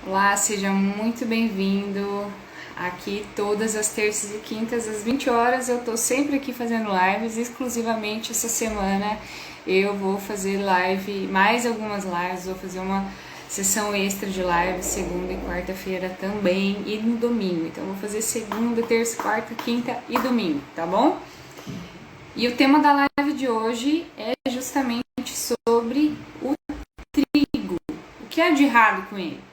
Olá, seja muito bem-vindo. Aqui todas as terças e quintas às 20 horas eu tô sempre aqui fazendo lives, exclusivamente essa semana eu vou fazer live, mais algumas lives, vou fazer uma sessão extra de live segunda e quarta-feira também e no domingo. Então eu vou fazer segunda, terça, quarta, quinta e domingo, tá bom? E o tema da live de hoje é justamente sobre o trigo. O que há de errado com ele?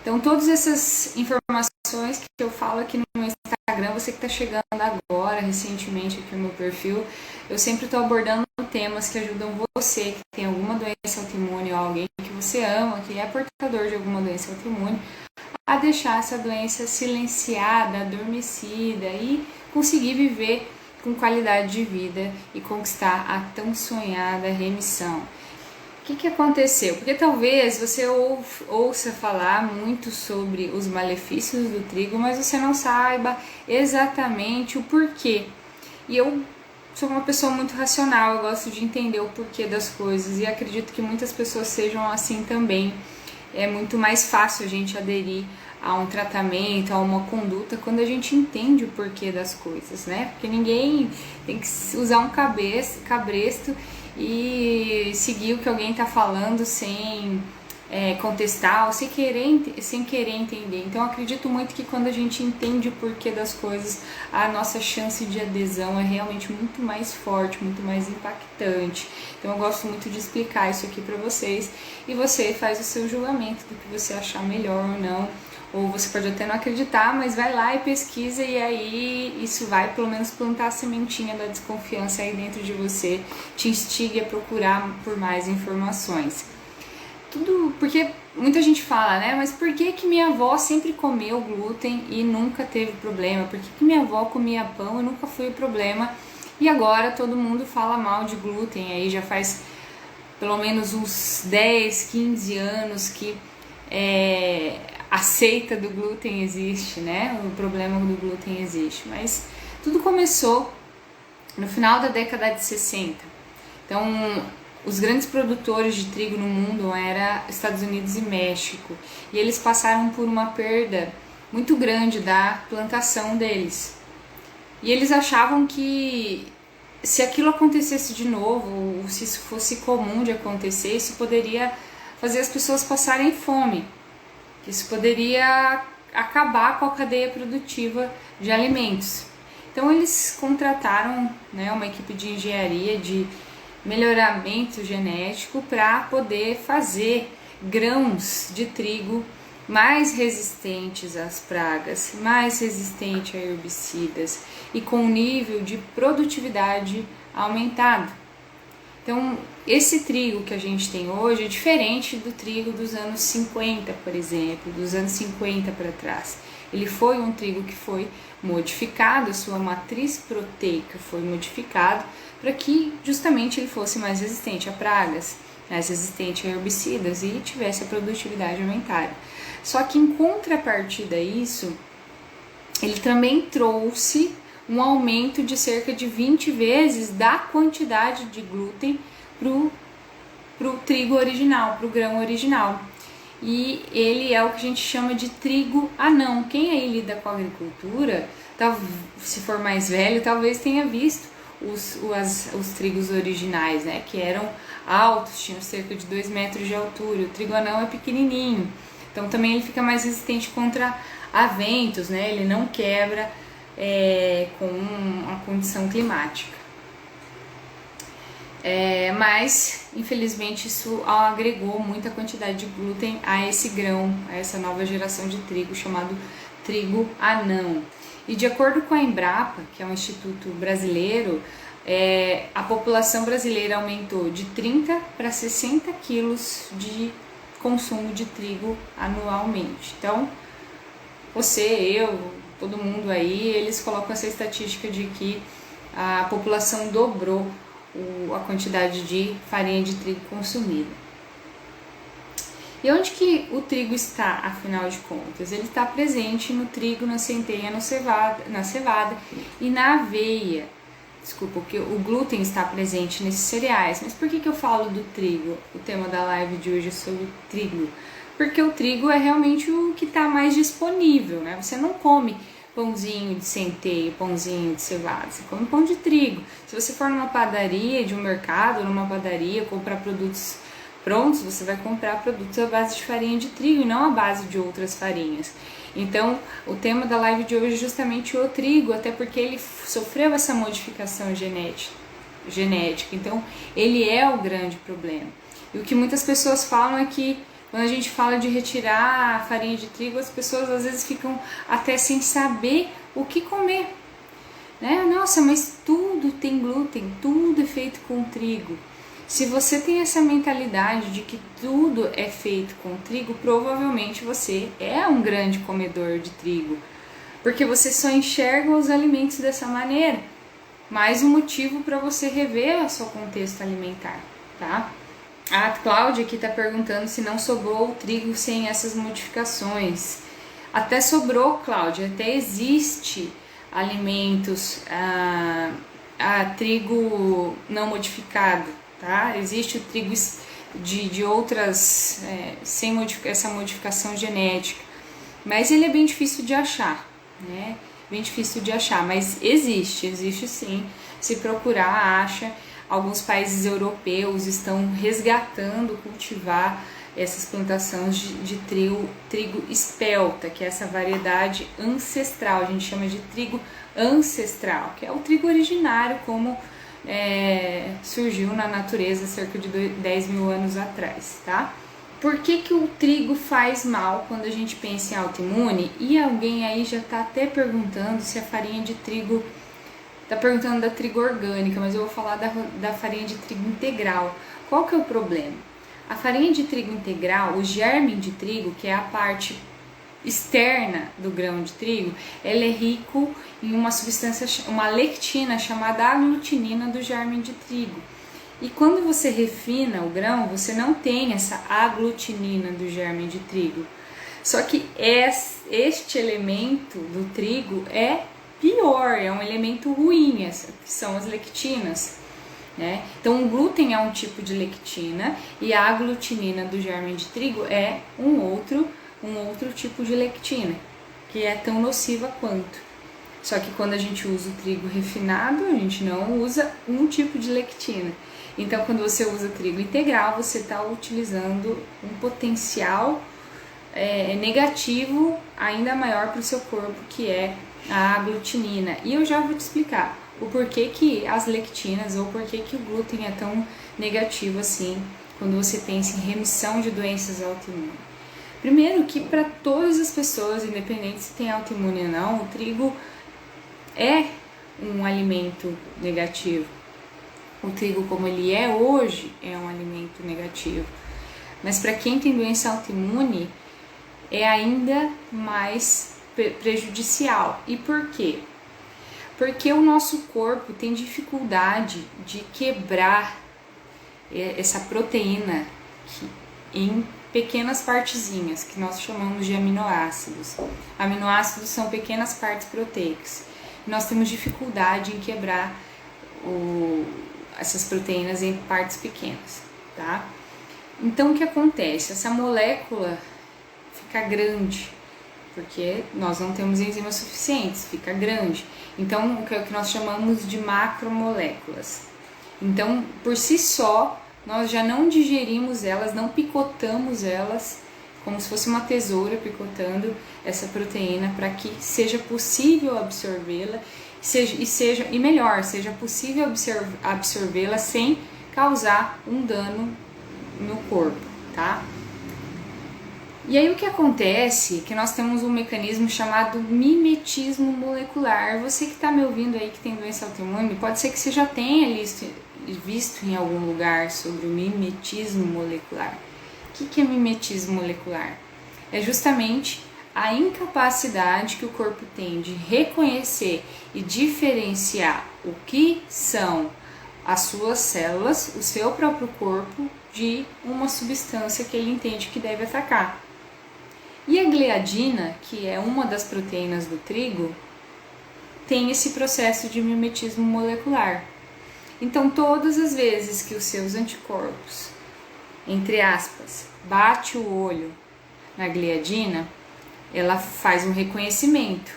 Então, todas essas informações que eu falo aqui no meu Instagram, você que está chegando agora, recentemente aqui no meu perfil, eu sempre estou abordando temas que ajudam você que tem alguma doença autoimune ou alguém que você ama, que é portador de alguma doença autoimune, a deixar essa doença silenciada, adormecida e conseguir viver com qualidade de vida e conquistar a tão sonhada remissão. O que aconteceu? Porque talvez você ouça falar muito sobre os malefícios do trigo, mas você não saiba exatamente o porquê. E eu sou uma pessoa muito racional, eu gosto de entender o porquê das coisas e acredito que muitas pessoas sejam assim também. É muito mais fácil a gente aderir a um tratamento, a uma conduta, quando a gente entende o porquê das coisas, né? Porque ninguém tem que usar um cabresto e seguir o que alguém está falando sem contestar ou sem querer entender. Então eu acredito muito que quando a gente entende o porquê das coisas, a nossa chance de adesão é realmente muito mais forte, muito mais impactante. Então eu gosto muito de explicar isso aqui para vocês e você faz o seu julgamento do que você achar melhor ou não. Ou você pode até não acreditar, mas vai lá e pesquisa e aí isso vai pelo menos plantar a sementinha da desconfiança aí dentro de você, te instigue a procurar por mais informações. Tudo porque muita gente fala, né? Mas por que minha avó sempre comeu glúten e nunca teve problema? Por que minha avó comia pão e nunca foi problema? E agora todo mundo fala mal de glúten, aí já faz pelo menos uns 10, 15 anos que a seita do glúten existe, né? O problema do glúten existe. Mas tudo começou no final da década de 60. Então, os grandes produtores de trigo no mundo eram Estados Unidos e México. E eles passaram por uma perda muito grande da plantação deles. E eles achavam que se aquilo acontecesse de novo, ou se isso fosse comum de acontecer, isso poderia fazer as pessoas passarem fome. Isso poderia acabar com a cadeia produtiva de alimentos. Então eles contrataram, né, uma equipe de engenharia de melhoramento genético para poder fazer grãos de trigo mais resistentes às pragas, mais resistentes a herbicidas e com nível de produtividade aumentado. Então, esse trigo que a gente tem hoje é diferente do trigo dos anos 50, por exemplo, dos anos 50 para trás. Ele foi um trigo que foi modificado, a sua matriz proteica foi modificada para que justamente ele fosse mais resistente a pragas, mais resistente a herbicidas e tivesse a produtividade aumentada. Só que em contrapartida a isso, ele também trouxe um aumento de cerca de 20 vezes da quantidade de glúten para o trigo original, para o grão original. E ele é o que a gente chama de trigo anão. Quem aí lida com a agricultura, se for mais velho, talvez tenha visto os trigos originais, né, que eram altos, tinham cerca de 2 metros de altura. O trigo anão é pequenininho, então também ele fica mais resistente contra ventos, né, ele não quebra com a condição climática. Mas, infelizmente, isso agregou muita quantidade de glúten a esse grão, a essa nova geração de trigo chamado trigo anão. E de acordo com a Embrapa, que é um instituto brasileiro, a população brasileira aumentou de 30 para 60 quilos de consumo de trigo anualmente. Então, você, eu, todo mundo aí, eles colocam essa estatística de que a população dobrou a quantidade de farinha de trigo consumida. E onde que o trigo está, afinal de contas? Ele está presente no trigo, na centeia, na cevada e na aveia. Desculpa, porque o glúten está presente nesses cereais. Mas por que eu falo do trigo? O tema da live de hoje é sobre trigo. porque o trigo é realmente o que está mais disponível, né? Você não come pãozinho de centeio, pãozinho de cevada, você come pão de trigo. Se você for numa padaria de um mercado, numa padaria, comprar produtos prontos, você vai comprar produtos à base de farinha de trigo e não à base de outras farinhas. Então, o tema da live de hoje é justamente o trigo, até porque ele sofreu essa modificação genética. Então, ele é o grande problema. E o que muitas pessoas falam é que quando a gente fala de retirar a farinha de trigo, as pessoas às vezes ficam até sem saber o que comer, né? Nossa, mas tudo tem glúten, tudo é feito com trigo. Se você tem essa mentalidade de que tudo é feito com trigo, provavelmente você é um grande comedor de trigo, porque você só enxerga os alimentos dessa maneira. Mais um motivo para você rever o seu contexto alimentar, tá? A Cláudia aqui está perguntando se não sobrou o trigo sem essas modificações. Até sobrou, Cláudia, até existe alimentos trigo não modificado, tá? Existe o trigo de outras, sem essa modificação genética, mas ele é bem difícil de achar, né? Bem difícil de achar, mas existe sim. Se procurar, acha. Alguns países europeus estão resgatando cultivar essas plantações de trigo espelta, que é essa variedade ancestral, a gente chama de trigo ancestral, que é o trigo originário, como surgiu na natureza cerca de 10 mil anos atrás, tá? Por que o trigo faz mal quando a gente pensa em autoimune? E alguém aí já está até perguntando se a farinha de trigo, está perguntando da trigo orgânica, mas eu vou falar da farinha de trigo integral. Qual que é o problema? A farinha de trigo integral, o germe de trigo, que é a parte externa do grão de trigo, ele é rico em uma substância, uma lectina chamada aglutinina do germe de trigo. E quando você refina o grão, você não tem essa aglutinina do germe de trigo. Só que este elemento do trigo é pior, é um elemento ruim, que são as lectinas, né? Então o glúten é um tipo de lectina e a aglutinina do germe de trigo é um outro tipo de lectina, que é tão nociva quanto. Só que quando a gente usa o trigo refinado, a gente não usa um tipo de lectina. Então, quando você usa trigo integral, você está utilizando um potencial negativo ainda maior para o seu corpo, que é a aglutinina. E eu já vou te explicar o porquê que as lectinas ou porquê que o glúten é tão negativo assim quando você pensa em remissão de doenças autoimunes. Primeiro que para todas as pessoas, independente se tem autoimune ou não, o trigo é um alimento negativo. O trigo como ele é hoje é um alimento negativo. Mas para quem tem doença autoimune é ainda mais prejudicial. E por quê? Porque o nosso corpo tem dificuldade de quebrar essa proteína em pequenas partezinhas, que nós chamamos de aminoácidos. Aminoácidos são pequenas partes proteicas. Nós temos dificuldade em quebrar essas proteínas em partes pequenas, tá? Então o que acontece? Essa molécula fica grande, porque nós não temos enzimas suficientes, fica grande. Então o que nós chamamos de macromoléculas. Então, por si só, nós já não digerimos elas, não picotamos elas, como se fosse uma tesoura picotando essa proteína para que seja possível absorvê-la e melhor, seja possível absorvê-la sem causar um dano no corpo, tá? E aí o que acontece é que nós temos um mecanismo chamado mimetismo molecular. Você que está me ouvindo aí que tem doença autoimune, pode ser que você já tenha visto em algum lugar sobre o mimetismo molecular. O que é mimetismo molecular? É justamente a incapacidade que o corpo tem de reconhecer e diferenciar o que são as suas células, o seu próprio corpo, de uma substância que ele entende que deve atacar. E a gliadina, que é uma das proteínas do trigo, tem esse processo de mimetismo molecular. Então, todas as vezes que os seus anticorpos, entre aspas, bate o olho na gliadina, ela faz um reconhecimento.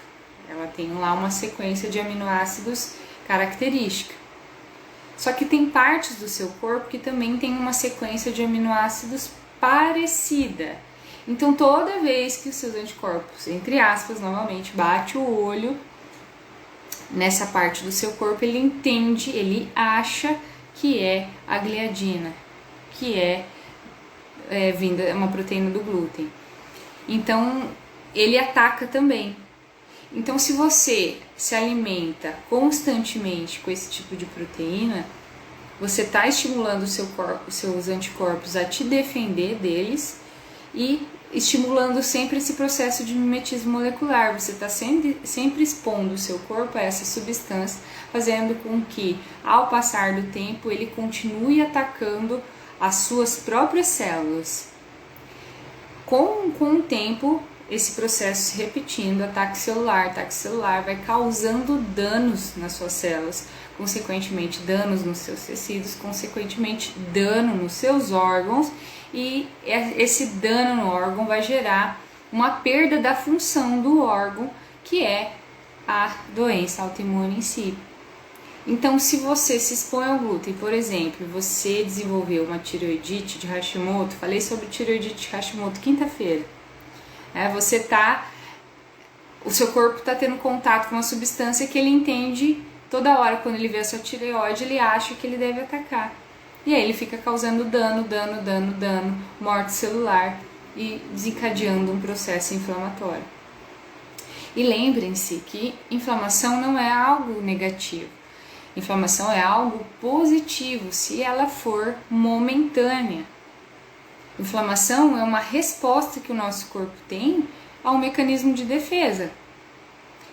Ela tem lá uma sequência de aminoácidos característica. Só que tem partes do seu corpo que também tem uma sequência de aminoácidos parecida. Então toda vez que os seus anticorpos, entre aspas, novamente, bate o olho nessa parte do seu corpo, ele entende, ele acha que é a gliadina, que é vinda uma proteína do glúten. Então ele ataca também. Então, se você se alimenta constantemente com esse tipo de proteína, você está estimulando os seus anticorpos a te defender deles e estimulando sempre esse processo de mimetismo molecular. Você está sempre expondo o seu corpo a essa substância, fazendo com que, ao passar do tempo, ele continue atacando as suas próprias células. Com o tempo, esse processo se repetindo, ataque celular, vai causando danos nas suas células, consequentemente danos nos seus tecidos, consequentemente dano nos seus órgãos, e esse dano no órgão vai gerar uma perda da função do órgão, que é a doença autoimune em si. Então, se você se expõe ao glúten, por exemplo, você desenvolveu uma tireoidite de Hashimoto, falei sobre tireoidite de Hashimoto quinta-feira, o seu corpo está tendo contato com uma substância que ele entende toda hora, quando ele vê a sua tireoide, ele acha que ele deve atacar. E aí ele fica causando dano, morte celular e desencadeando um processo inflamatório. E lembrem-se que inflamação não é algo negativo. Inflamação é algo positivo se ela for momentânea. Inflamação é uma resposta que o nosso corpo tem ao mecanismo de defesa.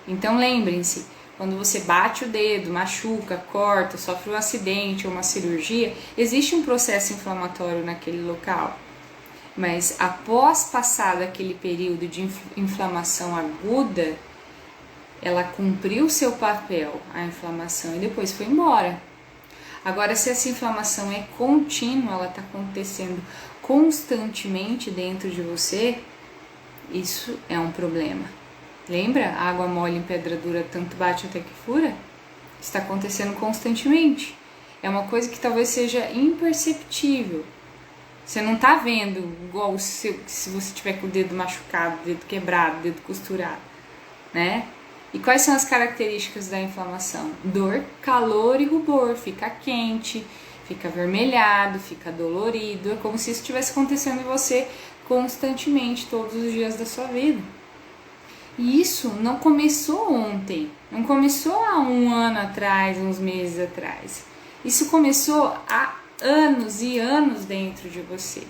Então lembrem-se, quando você bate o dedo, machuca, corta, sofre um acidente ou uma cirurgia, existe um processo inflamatório naquele local. Mas após passar daquele período de inflamação aguda, ela cumpriu seu papel, a inflamação, e depois foi embora. Agora, se essa inflamação é contínua, ela está acontecendo constantemente dentro de você, isso é um problema. Lembra? Água mole em pedra dura, tanto bate até que fura? Está acontecendo constantemente. É uma coisa que talvez seja imperceptível. Você não está vendo igual se você tiver com o dedo machucado, dedo quebrado, dedo costurado, né? E quais são as características da inflamação? Dor, calor e rubor. Fica quente, fica avermelhado, fica dolorido. É como se isso estivesse acontecendo em você constantemente, todos os dias da sua vida. E isso não começou ontem, não começou há um ano atrás, uns meses atrás. Isso começou há anos e anos dentro de você.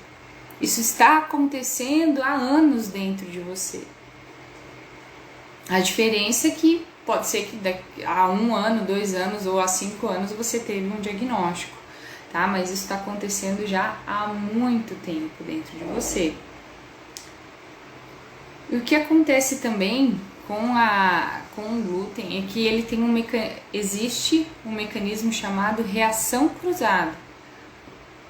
Isso está acontecendo há anos dentro de você. A diferença é que pode ser que há 1 ano, 2 anos ou há 5 anos você teve um diagnóstico, tá? Mas isso está acontecendo já há muito tempo dentro de você. E o que acontece também com o glúten é que ele tem existe um mecanismo chamado reação cruzada.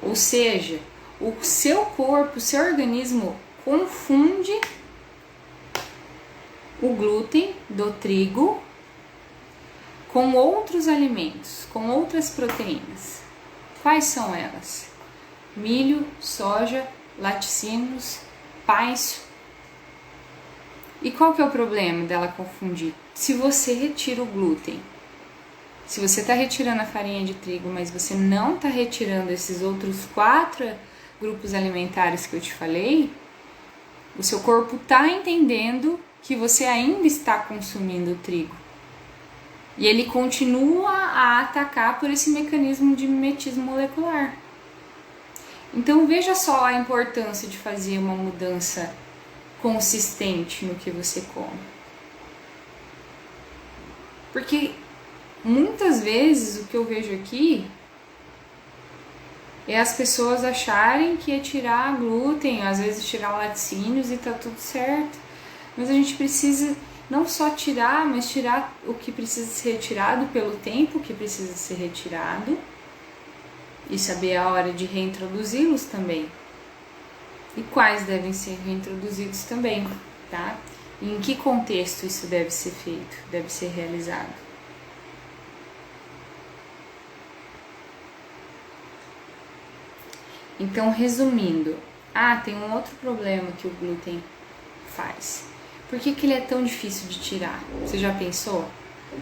Ou seja, o seu corpo, o seu organismo confunde o glúten do trigo com outros alimentos, com outras proteínas. Quais são elas? Milho, soja, laticínios, pães. E qual que é o problema dela confundir? Se você retira o glúten, se você está retirando a farinha de trigo, mas você não está retirando esses outros 4 grupos alimentares que eu te falei, o seu corpo está entendendo que você ainda está consumindo o trigo. E ele continua a atacar por esse mecanismo de mimetismo molecular. Então veja só a importância de fazer uma mudança consistente no que você come. Porque muitas vezes o que eu vejo aqui é as pessoas acharem que é tirar glúten, às vezes tirar laticínios e tá tudo certo. Mas a gente precisa não só tirar, mas tirar o que precisa ser retirado pelo tempo que precisa ser retirado e saber a hora de reintroduzi-los também. e quais devem ser reintroduzidos também, tá? E em que contexto isso deve ser feito, deve ser realizado. Então, resumindo, tem um outro problema que o glúten faz. Por que ele é tão difícil de tirar? Você já pensou?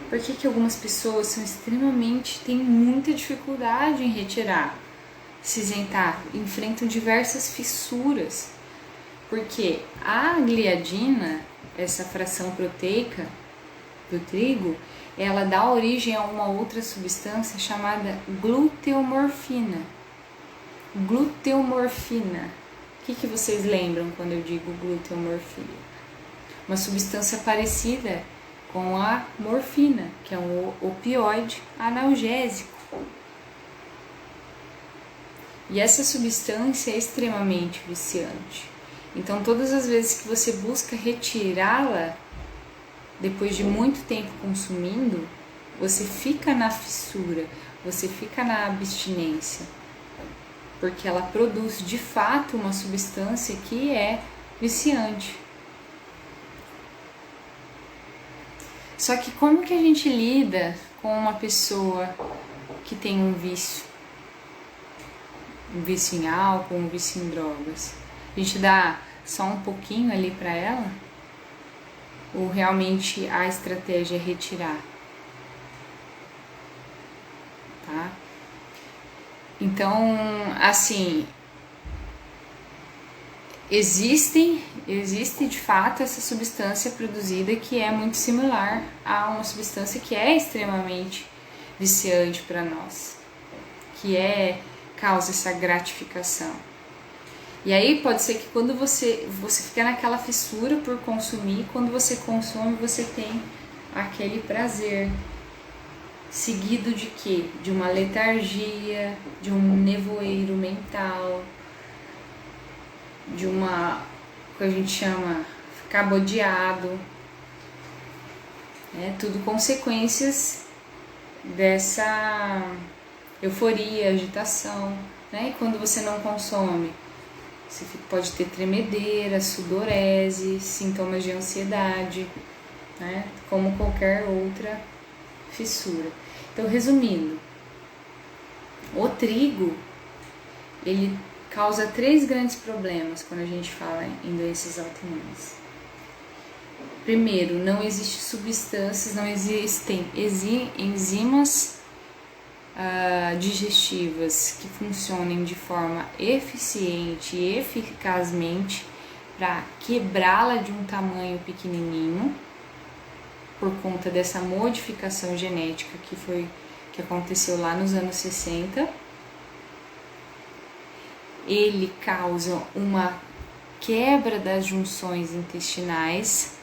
Por que algumas pessoas são têm muita dificuldade em retirar, se isentar, enfrentam diversas fissuras? Porque a gliadina, essa fração proteica do trigo, ela dá origem a uma outra substância chamada gluteomorfina. Gluteomorfina. O que vocês lembram quando eu digo gluteomorfina? Uma substância parecida com a morfina, que é um opioide analgésico. E essa substância é extremamente viciante. Então, todas as vezes que você busca retirá-la, depois de muito tempo consumindo, você fica na fissura, você fica na abstinência, porque ela produz de fato uma substância que é viciante. Só que como que a gente lida com uma pessoa que tem um vício? Um vício em álcool, um vício em drogas? A gente dá só um pouquinho ali para ela? Ou realmente a estratégia é retirar? Tá? Então, assim, existe de fato essa substância produzida que é muito similar a uma substância que é extremamente viciante para nós, que causa essa gratificação. E aí pode ser que quando você fica naquela fissura por consumir, quando você consome, você tem aquele prazer, seguido de quê? De uma letargia, de um nevoeiro mental, de uma, o que a gente chama, ficar bodeado, tudo consequências dessa euforia, agitação, E quando você não consome, você pode ter tremedeira, sudorese, sintomas de ansiedade, Como qualquer outra fissura. Então, resumindo, o trigo, ele causa 3 grandes problemas quando a gente fala em doenças autoimunes. Primeiro, não existem substâncias, não existem enzimas digestivas que funcionem de forma eficiente e eficazmente para quebrá-la de um tamanho pequenininho, por conta dessa modificação genética que aconteceu lá nos anos 60. Ele causa uma quebra das junções intestinais.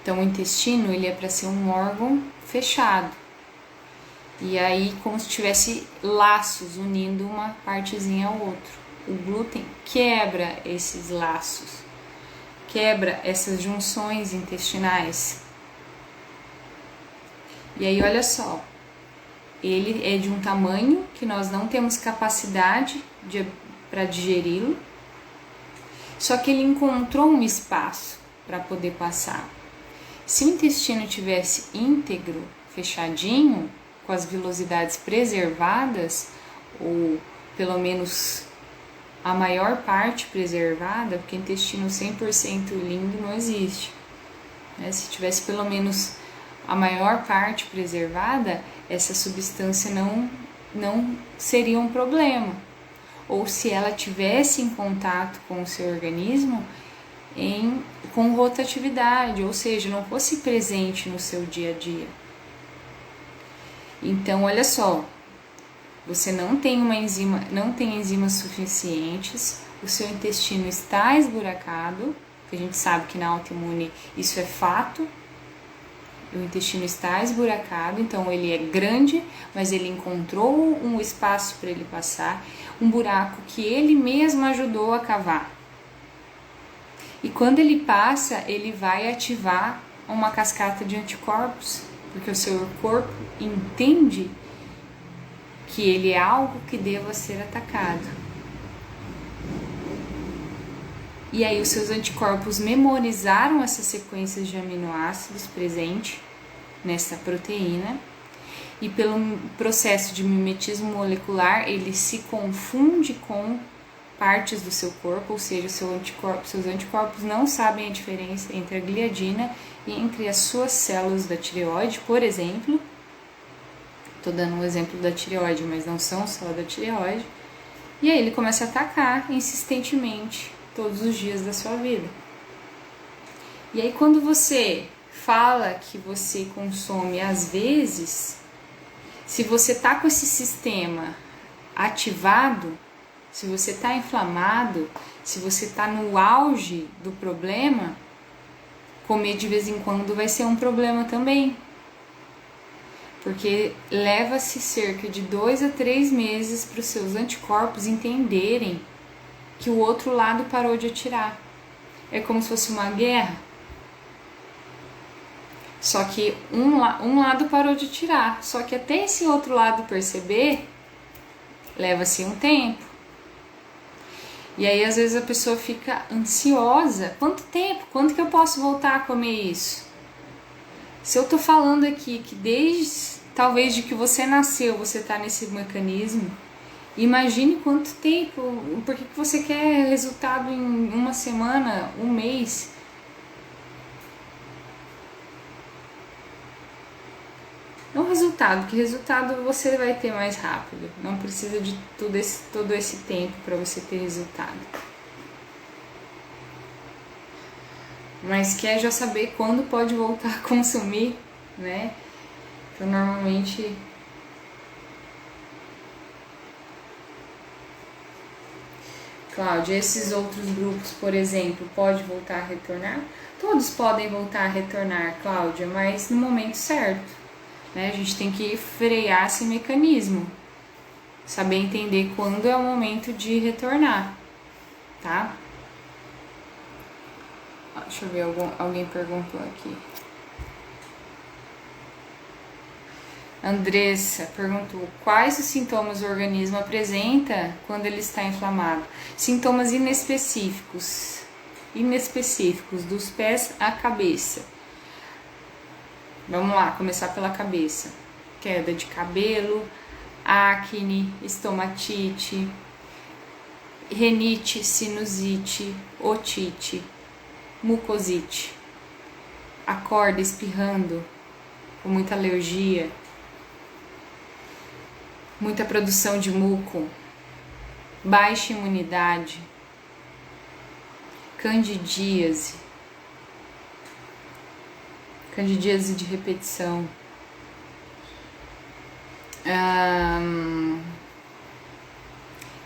Então, o intestino, ele é para ser um órgão fechado. E aí, como se tivesse laços unindo uma partezinha ao outro. O glúten quebra esses laços, quebra essas junções intestinais. E aí, olha só, ele é de um tamanho que nós não temos capacidade para digeri-lo, só que ele encontrou um espaço para poder passar. Se o intestino tivesse íntegro, fechadinho, com as vilosidades preservadas, ou pelo menos a maior parte preservada, porque intestino 100% limpo não existe. Se tivesse pelo menos a maior parte preservada, essa substância não seria um problema. Ou se ela tivesse em contato com o seu organismo com rotatividade, ou seja, não fosse presente no seu dia a dia. Então, olha só, você não tem enzimas suficientes, o seu intestino está esburacado, que a gente sabe que na autoimune isso é fato. O intestino está esburacado, então ele é grande, mas ele encontrou um espaço para ele passar, um buraco que ele mesmo ajudou a cavar. E quando ele passa, ele vai ativar uma cascata de anticorpos, porque o seu corpo entende que ele é algo que deva ser atacado. E aí os seus anticorpos memorizaram essas sequências de aminoácidos presentes nessa proteína, e pelo processo de mimetismo molecular ele se confunde com partes do seu corpo, ou seja, seus anticorpos não sabem a diferença entre a gliadina e entre as suas células da tireoide, por exemplo. Estou dando um exemplo da tireoide, mas não são só da tireoide. E aí ele começa a atacar insistentemente todos os dias da sua vida. E aí quando você fala que você consome às vezes, se você tá com esse sistema ativado, se você tá inflamado, se você tá no auge do problema, comer de vez em quando vai ser um problema também. Porque leva-se cerca de 2 a 3 meses para os seus anticorpos entenderem que o outro lado parou de atirar. É como se fosse uma guerra. Só que um lado parou de atirar. Só que até esse outro lado perceber, leva-se um tempo. E aí às vezes a pessoa fica ansiosa. Quanto tempo? Quando que eu posso voltar a comer isso? Se eu tô falando aqui que talvez de que você nasceu, você tá nesse mecanismo, imagine quanto tempo, por que você quer resultado em uma semana, um mês? Não resultado, que resultado você vai ter mais rápido. Não precisa de todo esse tempo para você ter resultado. Mas quer já saber quando pode voltar a consumir, né? Então normalmente Cláudia, esses outros grupos, por exemplo, pode voltar a retornar? Todos podem voltar a retornar, Cláudia, mas no momento certo. Né? A gente tem que frear esse mecanismo, saber entender quando é o momento de retornar, tá? Deixa eu ver, alguém perguntou aqui. Andressa perguntou: quais os sintomas o organismo apresenta quando ele está inflamado? Sintomas inespecíficos, dos pés à cabeça. Vamos lá, começar pela cabeça. Queda de cabelo, acne, estomatite, renite, sinusite, otite, mucosite. Acorda espirrando, com muita alergia, muita produção de muco, baixa imunidade, candidíase de repetição,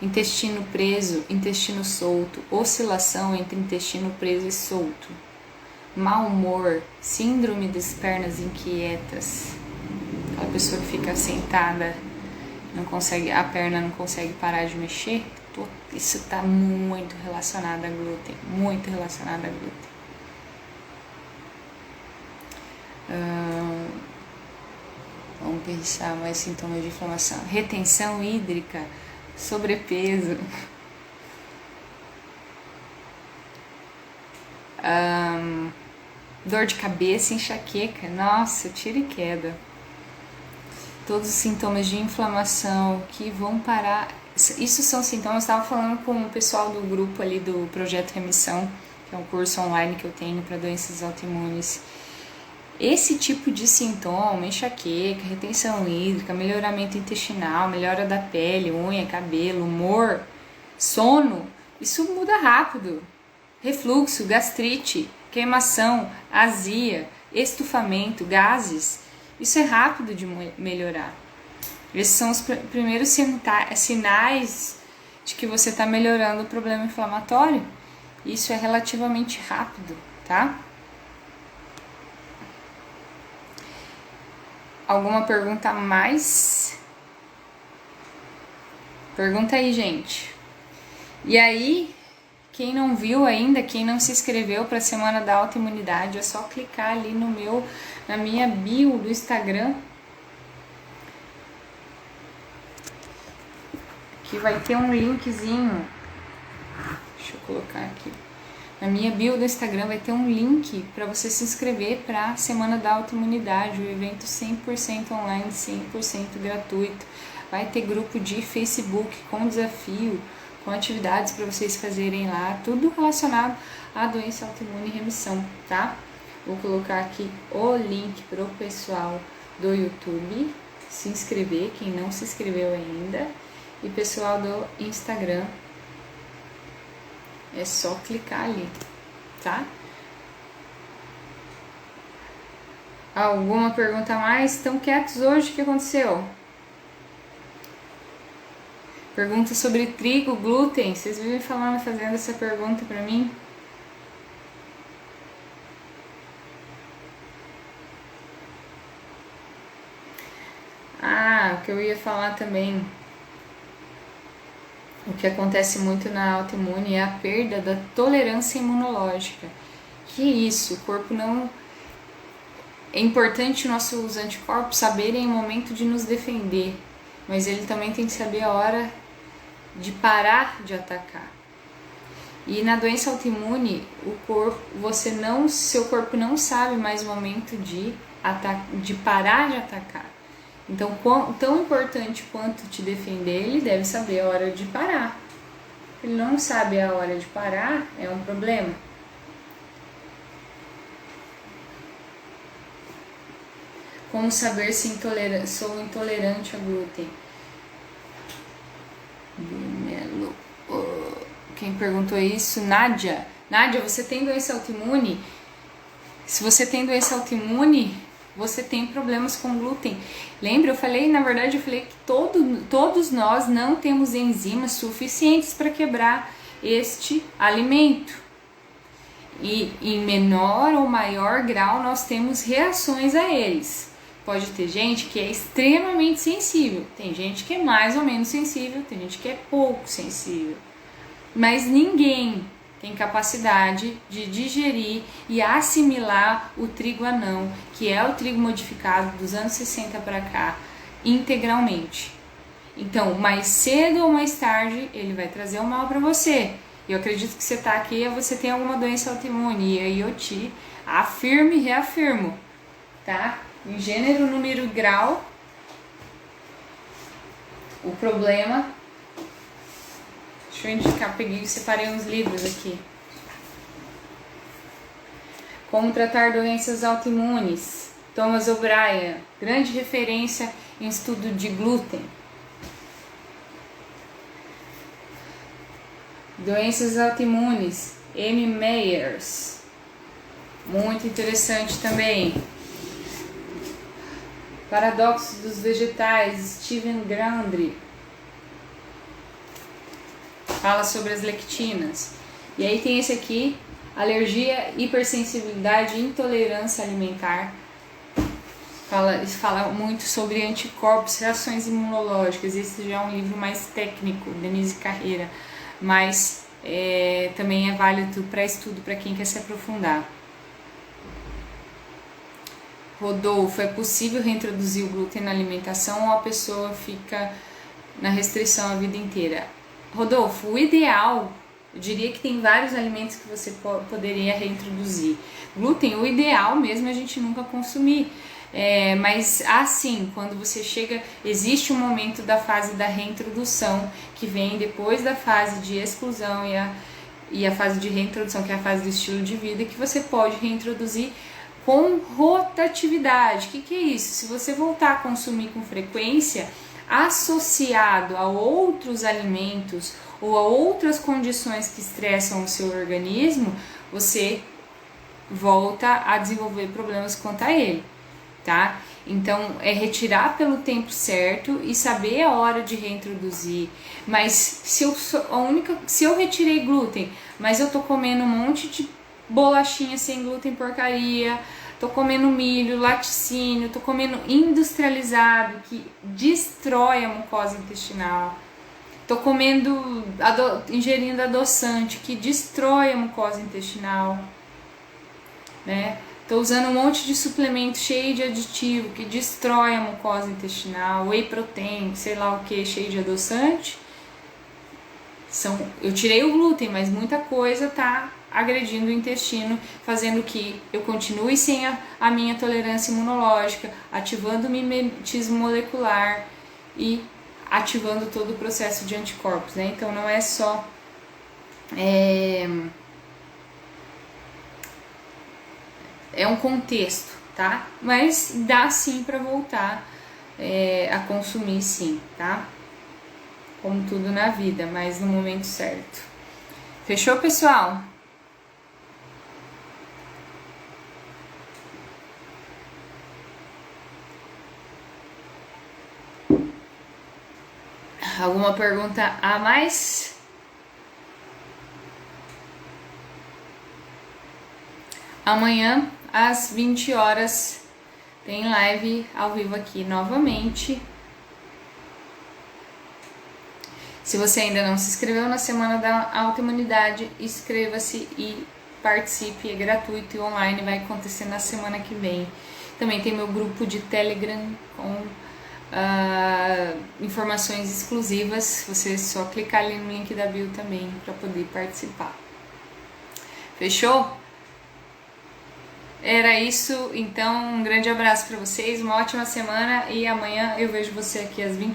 intestino preso, intestino solto, oscilação entre intestino preso e solto, mau humor, síndrome das pernas inquietas, aquela pessoa que fica sentada, a perna não consegue parar de mexer. Isso está muito relacionado a glúten, muito relacionado a glúten. Vamos pensar mais sintomas de inflamação: retenção hídrica, sobrepeso, dor de cabeça, enxaqueca, nossa, tiro e queda. Todos os sintomas de inflamação que vão parar. Isso são sintomas. Eu estava falando com o pessoal do grupo ali do Projeto Remissão, que é um curso online que eu tenho para doenças autoimunes. Esse tipo de sintoma, enxaqueca, retenção hídrica, melhoramento intestinal, melhora da pele, unha, cabelo, humor, sono, isso muda rápido. Refluxo, gastrite, queimação, azia, estufamento, gases, isso é rápido de melhorar. Esses são os primeiros sinais de que você está melhorando o problema inflamatório. Isso é relativamente rápido, tá? Alguma pergunta a mais? Pergunta aí, gente. E aí, quem não viu ainda, quem não se inscreveu para a Semana da Autoimunidade, é só clicar ali na minha bio do Instagram, que vai ter um linkzinho. Deixa eu colocar aqui. Na minha bio do Instagram vai ter um link para você se inscrever para a Semana da Autoimunidade, o evento 100% online, 100% gratuito. Vai ter grupo de Facebook com desafio, com atividades para vocês fazerem lá, tudo relacionado à doença autoimune e remissão, tá? Vou colocar aqui o link para o pessoal do YouTube se inscrever, quem não se inscreveu ainda, e pessoal do Instagram, é só clicar ali, tá? Alguma pergunta a mais? Estão quietos hoje? O que aconteceu? Pergunta sobre trigo, glúten. Vocês vivem falando, fazendo essa pergunta pra mim? Ah, o que eu ia falar também. O que acontece muito na autoimune é a perda da tolerância imunológica. Que isso? O corpo não... É importante nossos anticorpos saberem o momento de nos defender, mas ele também tem que saber a hora de parar de atacar. E na doença autoimune, seu corpo não sabe mais o momento de parar de atacar. Então, tão importante quanto te defender, ele deve saber a hora de parar. Ele não sabe a hora de parar, é um problema. Como saber se sou intolerante a glúten? Quem perguntou isso? Nádia. Nádia, você tem doença autoimune? Se você tem doença autoimune, você tem problemas com glúten. Lembra? Eu falei que todos nós não temos enzimas suficientes para quebrar este alimento. E em menor ou maior grau nós temos reações a eles. Pode ter gente que é extremamente sensível, tem gente que é mais ou menos sensível, tem gente que é pouco sensível. Mas ninguém tem capacidade de digerir e assimilar o trigo anão, que é o trigo modificado dos anos 60 para cá, integralmente. Então, mais cedo ou mais tarde, ele vai trazer o mal para você. Eu acredito que você está aqui e você tem alguma doença autoimune, e aí eu te afirmo e reafirmo, tá? Em gênero, número e grau, o problema... Deixa eu indicar, separei uns livros aqui. Como tratar doenças autoimunes. Thomas O'Brien, grande referência em estudo de glúten. Doenças autoimunes, M. Meyers, muito interessante também. Paradoxo dos vegetais, Steven Gundry, fala sobre as lectinas. E aí tem esse aqui, alergia, hipersensibilidade e intolerância alimentar. Fala muito sobre anticorpos, reações imunológicas. Esse já é um livro mais técnico, Denise Carreira, mas também é válido para estudo para quem quer se aprofundar. Rodolfo, é possível reintroduzir o glúten na alimentação ou a pessoa fica na restrição a vida inteira? Rodolfo, o ideal, eu diria que tem vários alimentos que você poderia reintroduzir. Glúten, o ideal mesmo é a gente nunca consumir. Mas assim, quando você chega, existe um momento da fase da reintrodução, que vem depois da fase de exclusão e a fase de reintrodução, que é a fase do estilo de vida, que você pode reintroduzir com rotatividade. O que é isso? Se você voltar a consumir com frequência, associado a outros alimentos ou a outras condições que estressam o seu organismo, você volta a desenvolver problemas quanto a ele, tá? Então, é retirar pelo tempo certo e saber a hora de reintroduzir. Mas se eu retirei glúten, mas eu tô comendo um monte de bolachinha sem glúten porcaria, tô comendo milho, laticínio, tô comendo industrializado que destrói a mucosa intestinal, tô ingerindo adoçante que destrói a mucosa intestinal, né? Tô usando um monte de suplemento cheio de aditivo que destrói a mucosa intestinal, whey protein, sei lá o que, cheio de adoçante. Eu tirei o glúten, mas muita coisa tá agredindo o intestino, fazendo que eu continue sem a minha tolerância imunológica, ativando o mimetismo molecular e ativando todo o processo de anticorpos, né? Então não é só é um contexto, tá? Mas dá sim para voltar a consumir, sim, tá? Como tudo na vida, mas no momento certo. Fechou, pessoal? Alguma pergunta a mais? Amanhã, às 20 horas, tem live ao vivo aqui novamente. Se você ainda não se inscreveu na Semana da Autoimunidade, inscreva-se e participe, é gratuito e online, vai acontecer na semana que vem. Também tem meu grupo de Telegram com informações exclusivas, você só clicar ali no link da bio também para poder participar. Fechou? Era isso, então um grande abraço para vocês, uma ótima semana e amanhã eu vejo você aqui às 20